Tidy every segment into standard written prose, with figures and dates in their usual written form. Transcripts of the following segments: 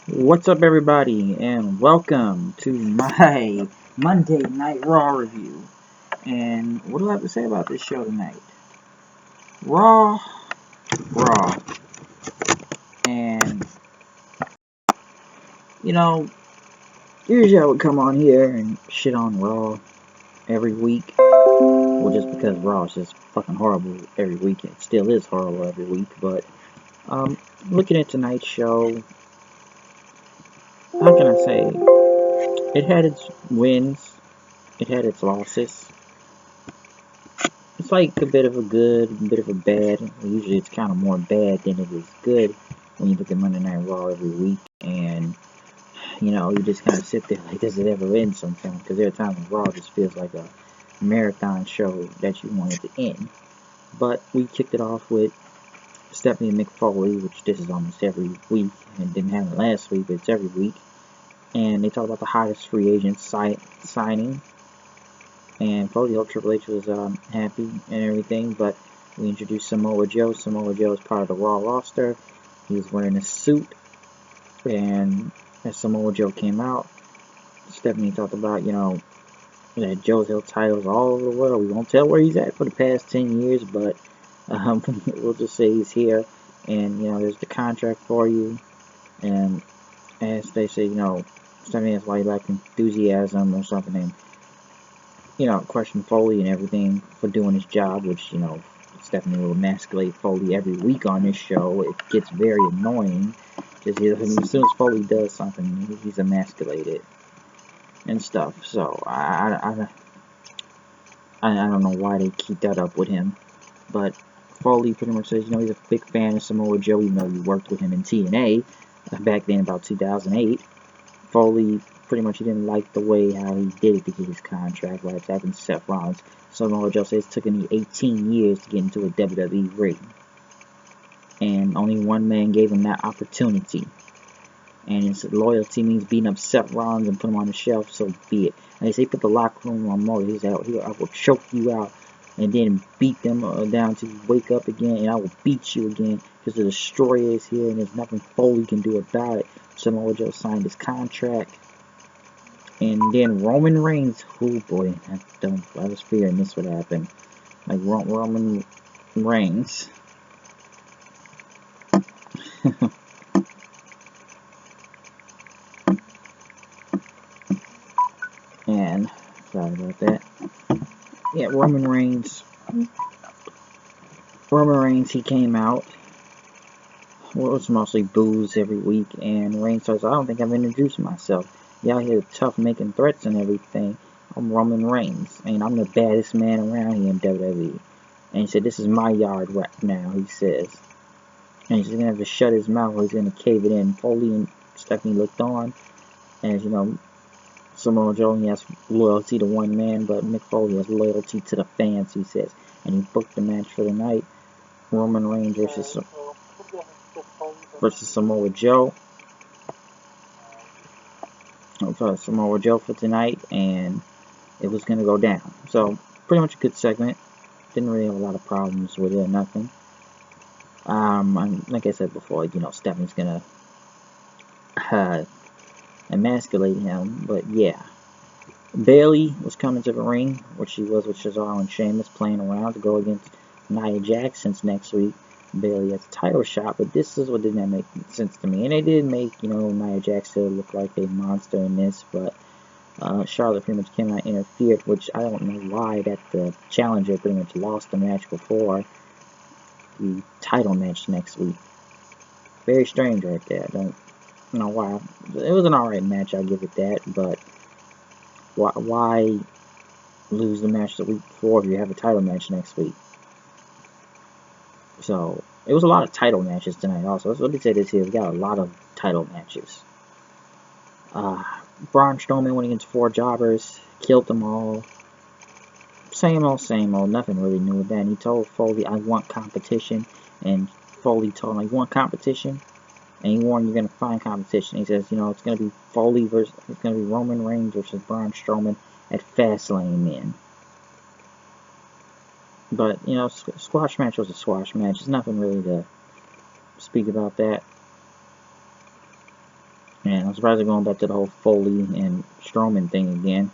What's up, everybody, and welcome to my Monday Night Raw review. And what do I have to say about this show tonight? Raw, Raw. And, you know, usually I would come on here and shit on Raw every week. Well, just because Raw is just fucking horrible every week. It still is horrible every week, but, looking at tonight's show, how can I say? It had its wins, it had its losses. It's like a bit of a good, a bit of a bad. Usually it's kind of more bad than it is good when you look at Monday Night Raw every week. And, you just kind of sit there like, does it ever end sometimes? Because there are times when Raw just feels like a marathon show that you want it to end. But we kicked it off with Stephanie McFoley, which this is almost every week. And didn't have it last week, but it's every week. And they talk about the hottest free agent signing. And Foley hoped Triple H was happy and everything, but we introduced Samoa Joe. Samoa Joe is part of the Raw roster. He was wearing a suit, and as Samoa Joe came out, Stephanie talked about, that Joe's held titles all over the world. We won't tell where he's at for the past 10 years, but we'll just say he's here, and, there's the contract for you. And as they say, Stephanie has like enthusiasm or something, and question Foley and everything for doing his job, which, Stephanie will emasculate Foley every week on this show. It gets very annoying. Just as soon as Foley does something, he's emasculated and stuff. So, I don't know why they keep that up with him. But Foley pretty much says, he's a big fan of Samoa Joe, even though he worked with him in TNA back then, about 2008. Foley pretty much he didn't like the way how he did it to get his contract, right? That happened to Seth Rollins. Samoa Joe says it took him 18 years to get into a WWE ring. And only one man gave him that opportunity. And his loyalty means beating up Seth Rollins and put him on the shelf, so be it. And they say put the locker room on motor. He said, I will choke you out and then beat them down till you wake up again, and I will beat you again because the Destroyer is here and there's nothing Foley can do about it. Samoa Joe signed his contract. And then Roman Reigns, oh boy, I was fearing this would happen. Like Roman Reigns. And, sorry about that. Yeah, Roman Reigns, he came out. Well, it's mostly booze every week. And Reigns says, I don't think I've introduced myself. Y'all here tough making threats and everything. I'm Roman Reigns, and I'm the baddest man around here in WWE. And he said, this is my yard right now, he says. And he's going to have to shut his mouth or he's going to cave it in. Foley and Stephanie looked on. As Samoa Joe, he has loyalty to one man, but Mick Foley has loyalty to the fans, he says. And he booked the match for the night. Roman Reigns versus Samoa Joe. Samoa Joe for tonight, and it was going to go down. So, pretty much a good segment. Didn't really have a lot of problems with it or nothing. Like I said before, Stephanie's going to emasculate him, but yeah. Bayley was coming to the ring, which she was with Cesaro and Sheamus playing around to go against Nia Jax since next week. Bayley has a title shot, but this is what didn't make sense to me. And they did make, Nia Jax still look like a monster in this, but Charlotte pretty much came out and interfered, which I don't know why that the challenger pretty much lost the match before the title match next week. Very strange right there. I don't know why. It was an alright match, I'll give it that, but why lose the match the week before if you have a title match next week? So, it was a lot of title matches tonight also. So let me say this here. We got a lot of title matches. Braun Strowman went against 4 jobbers. Killed them all. Same old. Nothing really new with that. And he told Foley, I want competition. And Foley told him, you want competition? And he warned you're going to find competition. He says, it's going to be it's going to be Roman Reigns versus Braun Strowman at Fastlane then. But, squash match was a squash match. There's nothing really to speak about that. surprised they're going back to the whole Foley and Strowman thing again.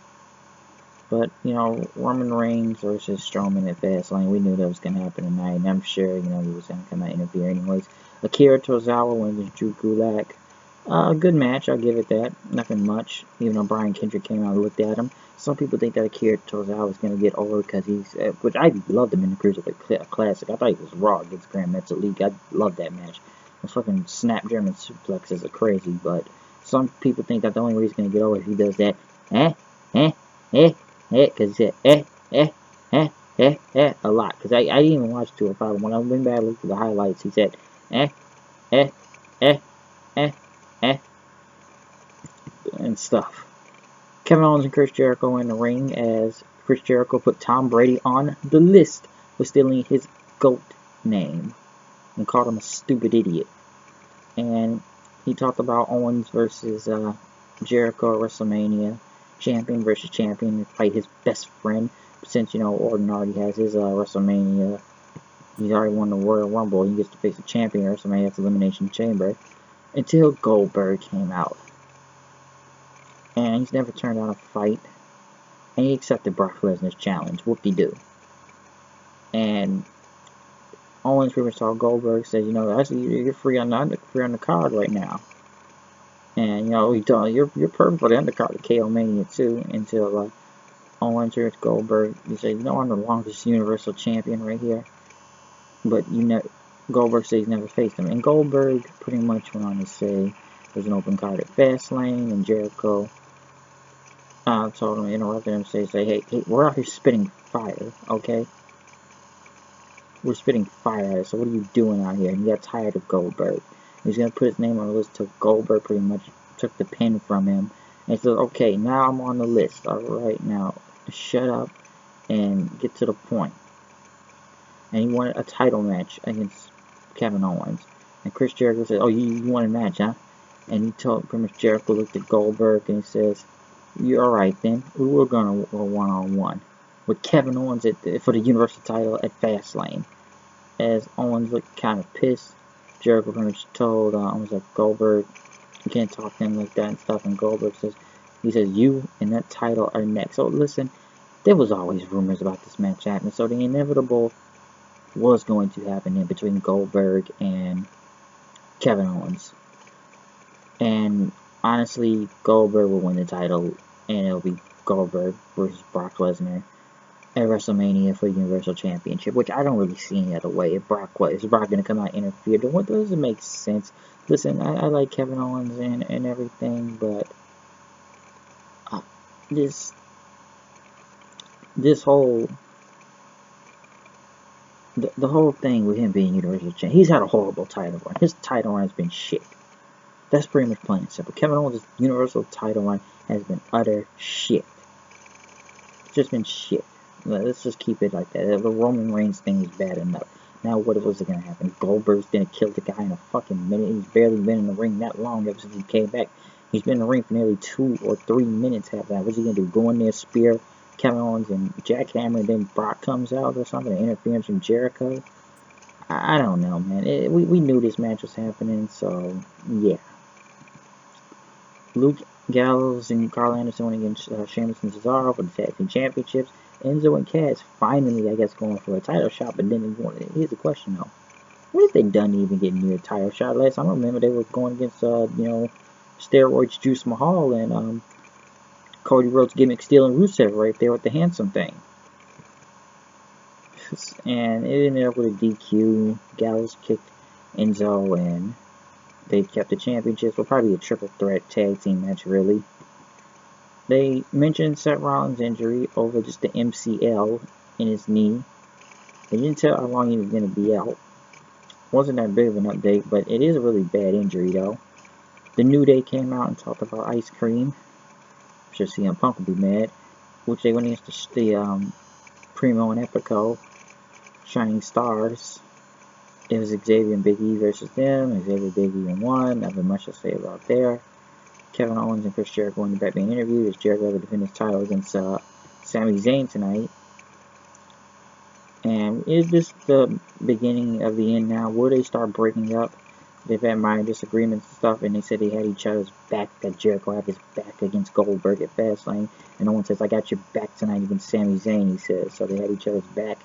But, you know, Roman Reigns versus Strowman at Fastlane, we knew that was going to happen tonight, and I'm sure, you know, he was going to come out and interfere anyways. Akira Tozawa wins against Drew Gulak. Good match, I'll give it that. Nothing much, even though Brian Kendrick came out and looked at him. Some people think that Akira Tozawa is going to get over because he's, which I loved him in the Cruiserweight Classic. I thought he was raw against Grand Metalik. I loved that match. The fucking snap German suplexes are crazy, but some people think that the only way he's going to get over is if he does that, because he said, a lot. Because I didn't even watch 205. When I went back and looked at the highlights, he said, and stuff. Kevin Owens and Chris Jericho in the ring as Chris Jericho put Tom Brady on the list for stealing his GOAT name and called him a stupid idiot. And he talked about Owens versus Jericho at WrestleMania, champion versus champion, to fight his best friend. Since, you know, Orton already has his WrestleMania, he's already won the Royal Rumble, he gets to face the champion at WrestleMania at the Elimination Chamber. Until Goldberg came out. And he's never turned down a fight. And he accepted Brock Lesnar's challenge. Whoop-de-doo. And Owens pretty much told Goldberg, says, you know, you're free on the card right now. And, you know, he told him, you're perfect for the undercard of KO Mania too. Until Owens heard Goldberg, he said, you know, I'm the longest Universal Champion right here. But you know, Goldberg said he's never faced him. And Goldberg pretty much went on to say there's an open card at Fastlane, and Jericho told him, interrupted him, say, hey, we're out here spitting fire, okay? We're spitting fire at, so what are you doing out here? And he got tired of Goldberg. He's going to put his name on the list till Goldberg pretty much took the pin from him. And he said, okay, now I'm on the list. Alright, now shut up and get to the point. And he wanted a title match against Kevin Owens. And Chris Jericho said, oh, you want a match, huh? And he told, pretty much Jericho looked at Goldberg and he says, you're alright then, we're going to go one-on-one with Kevin Owens for the Universal title at Fastlane. As Owens looked kind of pissed, Jericho pretty much told Owens like, Goldberg, you can't talk to him like that and stuff. And Goldberg says, you and that title are next. So listen, there was always rumors about this match happening, so the inevitable was going to happen in between Goldberg and Kevin Owens. And honestly, Goldberg will win the title, and it'll be Goldberg versus Brock Lesnar at WrestleMania for the Universal Championship, which I don't really see any other way. If Brock going to come out and interfere, then what doesn't make sense? Listen, I like Kevin Owens and everything, but this whole the whole thing with him being Universal Champion, he's had a horrible title run. His title run has been shit. That's pretty much plain and simple. Kevin Owens' Universal title run has been utter shit. It's just been shit. Let's just keep it like that. The Roman Reigns thing is bad enough. Now what was it going to happen? Goldberg's going to kill the guy in a fucking minute. He's barely been in the ring that long ever since he came back. He's been in the ring for nearly 2 or 3 minutes half that. What's he going to do? Go in there, spear Kevin Owens and jackhammer, and then Brock comes out or something? Interference from Jericho? I don't know, man. We knew this match was happening, so yeah. Luke Gallows and Carl Anderson went against Sheamus and Cesaro for the Tag Team Championships. Enzo and Cass finally, I guess, going for a title shot, but then here's the question though. What have they done to even get near a title shot? Last time I remember they were going against, Steroids Juice Mahal and Cody Rhodes gimmick stealing Rusev right there with the handsome thing. And it ended up with a DQ. Gallows kicked Enzo and they kept the championships. Well, probably a triple threat tag team match, really. They mentioned Seth Rollins' injury over just the MCL in his knee. They didn't tell how long he was going to be out. Wasn't that big of an update, but it is a really bad injury, though. The New Day came out and talked about ice cream. I'm sure CM Punk would be mad. Which they went against the Primo and Epico. Shining Stars. It was Xavier and Big E versus them. Xavier Big E won. Nothing much to say about there. Kevin Owens and Chris Jericho in the back being interviewed as Jericho will defend his title against Sami Zayn tonight. And is this the beginning of the end now? Will they start breaking up? they've had minor disagreements and stuff, and they said they had each other's back, that Jericho had his back against Goldberg at Fastlane, and Owens says, I got your back tonight against Sami Zayn, he says, so they had each other's back.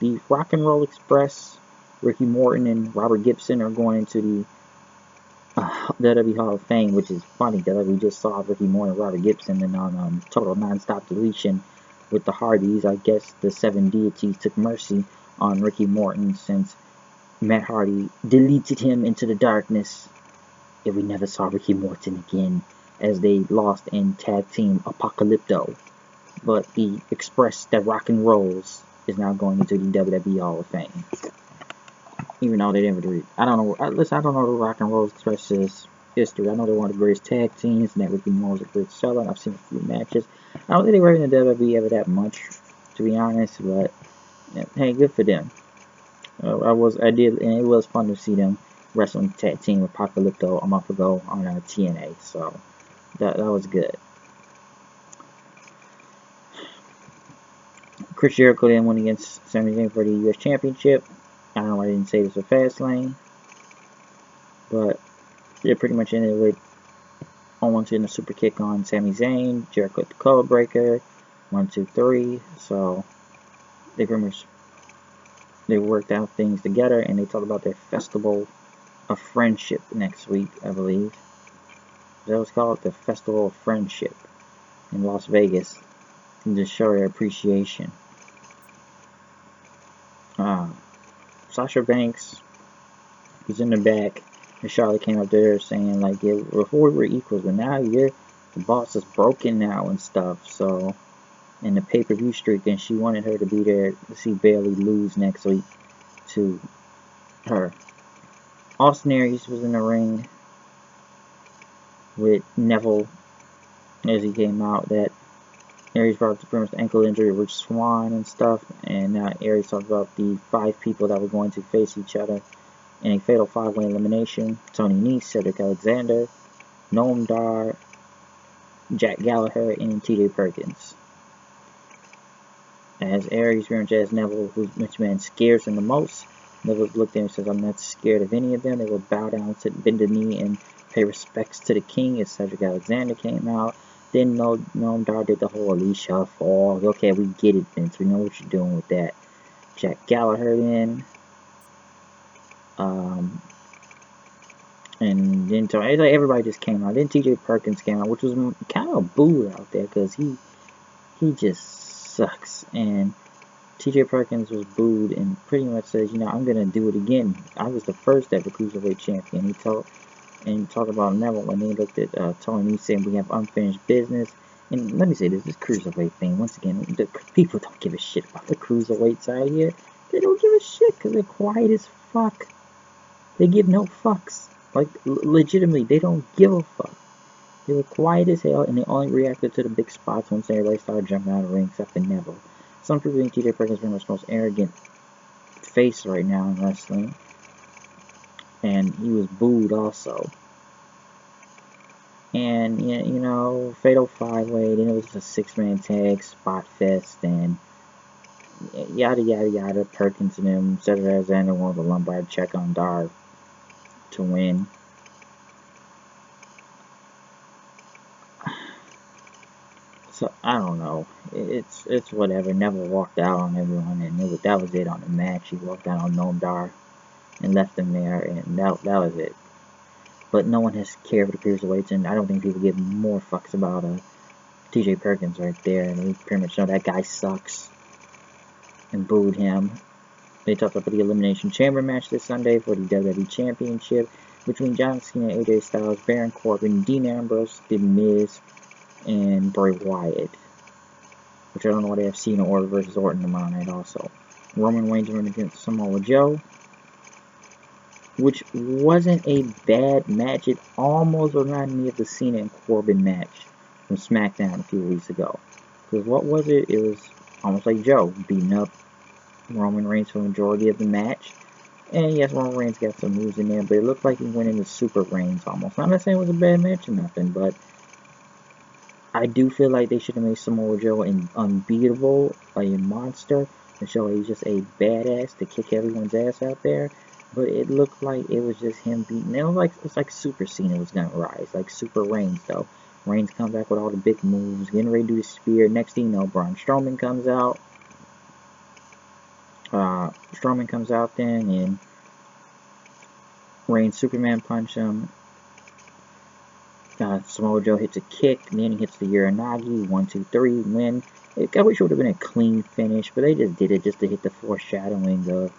The Rock and Roll Express, Ricky Morton and Robert Gibson are going into the WWE Hall of Fame, which is funny that we just saw Ricky Morton and Robert Gibson and on Total Nonstop Deletion with the Hardys. I guess the Seven Deities took mercy on Ricky Morton since Matt Hardy deleted him into the darkness, and we never saw Ricky Morton again as they lost in tag team Apocalypto. But the Express that rock and rolls is now going into the WWE Hall of Fame. Even though they never did. I don't know. Listen, I don't know the Rock and Roll Express's history. I know they're one of the greatest tag teams, and that Ricky Morton was a great seller. I've seen a few matches. I don't think they were in the WWE ever that much, to be honest. But hey, good for them. I did, and it was fun to see them wrestling tag team Apocalypto a month ago on TNA. So that was good. Chris Jericho then went against Sami Zayn for the U.S. Championship. I don't know why I didn't say this for Fastlane, but it pretty much ended with Owens hitting a super kick on Sami Zayn, Jericho at the code breaker, 1, 2, 3. So they pretty much worked out things together, and they talked about their Festival of Friendship next week, I believe. That was called the Festival of Friendship in Las Vegas, and just show their appreciation. Sasha Banks was in the back, and Charlotte came up there saying, like, yeah, before we were equals, but now the boss is broken now and stuff, so, in the pay-per-view streak, and she wanted her to be there to see Bayley lose next week to her. Austin Aries was in the ring with Neville as he came out. That Aries brought up the premise ankle injury of Rich Swann and stuff, and now Aries talked about the 5 people that were going to face each other in a fatal 5-way elimination. Tony Nese, Cedric Alexander, Noam Dar, Jack Gallagher, and TJ Perkins. As Aries very much asked Neville which man scares him the most. Neville looked at him and says, I'm not scared of any of them. They will bow down, bend the knee, and pay respects to the king as Cedric Alexander came out. Then Noam Dar did the whole Alicia Falls. Okay, we get it, Vince. We know what you're doing with that. Jack Gallagher then. And then everybody just came out. Then TJ Perkins came out, which was kind of booed out there because he just sucks. And TJ Perkins was booed and pretty much says, I'm going to do it again. I was the first ever Cruiserweight champion. He talked about Neville, and he looked at Tony saying we have unfinished business. And let me say this Cruiserweight thing, once again, the people don't give a shit about the Cruiserweights out here. They don't give a shit because they're quiet as fuck. They give no fucks. Like, legitimately, they don't give a fuck. They were quiet as hell, and they only reacted to the big spots once everybody started jumping out of the ring, except for Neville. Some people think TJ Perkins is pretty much the most arrogant face right now in wrestling. And he was booed also. And, fatal 5-way, then it was a 6-man tag, spot fest, and yada yada yada. Perkins and him, Cedric Alexander won the lumbar check on Dar to win. So, I don't know. It's whatever. Neville walked out on everyone, and that was it on the match. He walked out on Noam Dar and left him there, and that was it. But no one has cared for the Cruiserweights, and I don't think people give more fucks about TJ Perkins right there. And they pretty much know that guy sucks and booed him. They talked about the Elimination Chamber match this Sunday for the WWE Championship between John Cena, AJ Styles, Baron Corbin, Dean Ambrose, The Miz, and Bray Wyatt. Which I don't know why they have Cena Orton versus Orton tomorrow night also. Roman Reigns went against Samoa Joe, which wasn't a bad match. It almost reminded me of the Cena and Corbin match from SmackDown a few weeks ago. Because what was it? It was almost like Joe beating up Roman Reigns for the majority of the match. And yes, Roman Reigns got some moves in there, but it looked like he went into Super Reigns almost. I'm not saying it was a bad match or nothing, but I do feel like they should have made Samoa Joe unbeatable, a monster, and show he's just a badass to kick everyone's ass out there. But it looked like it was just him beating. It's like Super Cena was gonna rise, like Super Reigns though. Reigns comes back with all the big moves, getting ready to do the spear. Next thing you know, Braun Strowman comes out. Strowman comes out then, and Reigns Superman punch him. Samoa Joe hits a kick, and then he hits the Uranagi. 1, 2, 3, win. I wish it would have been a clean finish, but they just did it just to hit the foreshadowing of,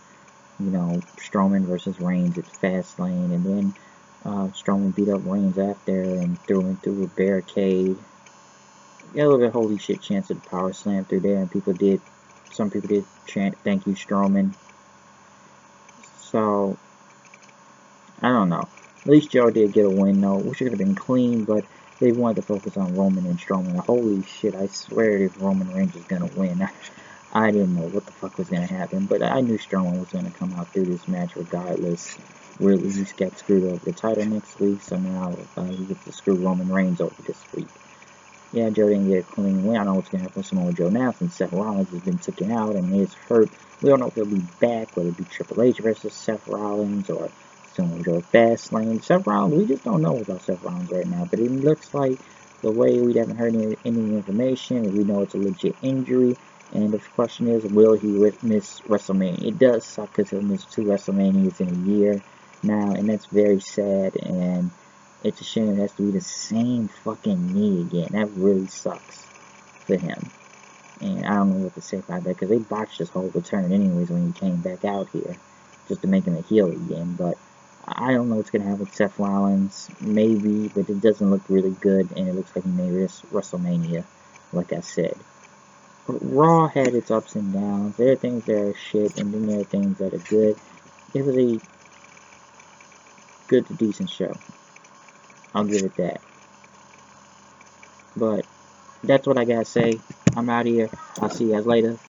Strowman versus Reigns at Fastlane, and then Strowman beat up Reigns after and threw him through a barricade. Yeah, a little bit of holy shit chance of the power slam through there, and some people did chant thank you Strowman. So I don't know. At least Joe did get a win though. Wish it could have been clean, but they wanted to focus on Roman and Strowman. Holy shit, I swear if Roman Reigns was gonna win, I didn't know what the fuck was gonna happen, but I knew Strowman was gonna come out through this match regardless. Really, he just got screwed over the title next week, so now he gets to screw Roman Reigns over this week. Yeah, Joe didn't get a clean win. I don't know what's gonna happen with Samoa Joe now since Seth Rollins has been taken out and is hurt. We don't know if he'll be back, whether it be Triple H versus Seth Rollins or Samoa Joe Fastlane. Seth Rollins, we just don't know about Seth Rollins right now, but it looks like the way we haven't heard any information, we know it's a legit injury. And the question is, will he miss WrestleMania? It does suck because he'll miss 2 WrestleManias in a year now, and that's very sad. And it's a shame it has to be the same fucking knee again. That really sucks for him. And I don't know what to say about that because they botched his whole return anyways when he came back out here just to make him a heel again. But I don't know what's going to happen with Seth Rollins. Maybe, but it doesn't look really good, and it looks like he may miss WrestleMania, like I said. But Raw had its ups and downs. There are things that are shit, and then there are things that are good. It was a good to decent show. I'll give it that. But that's what I gotta say. I'm out here. I'll see you guys later.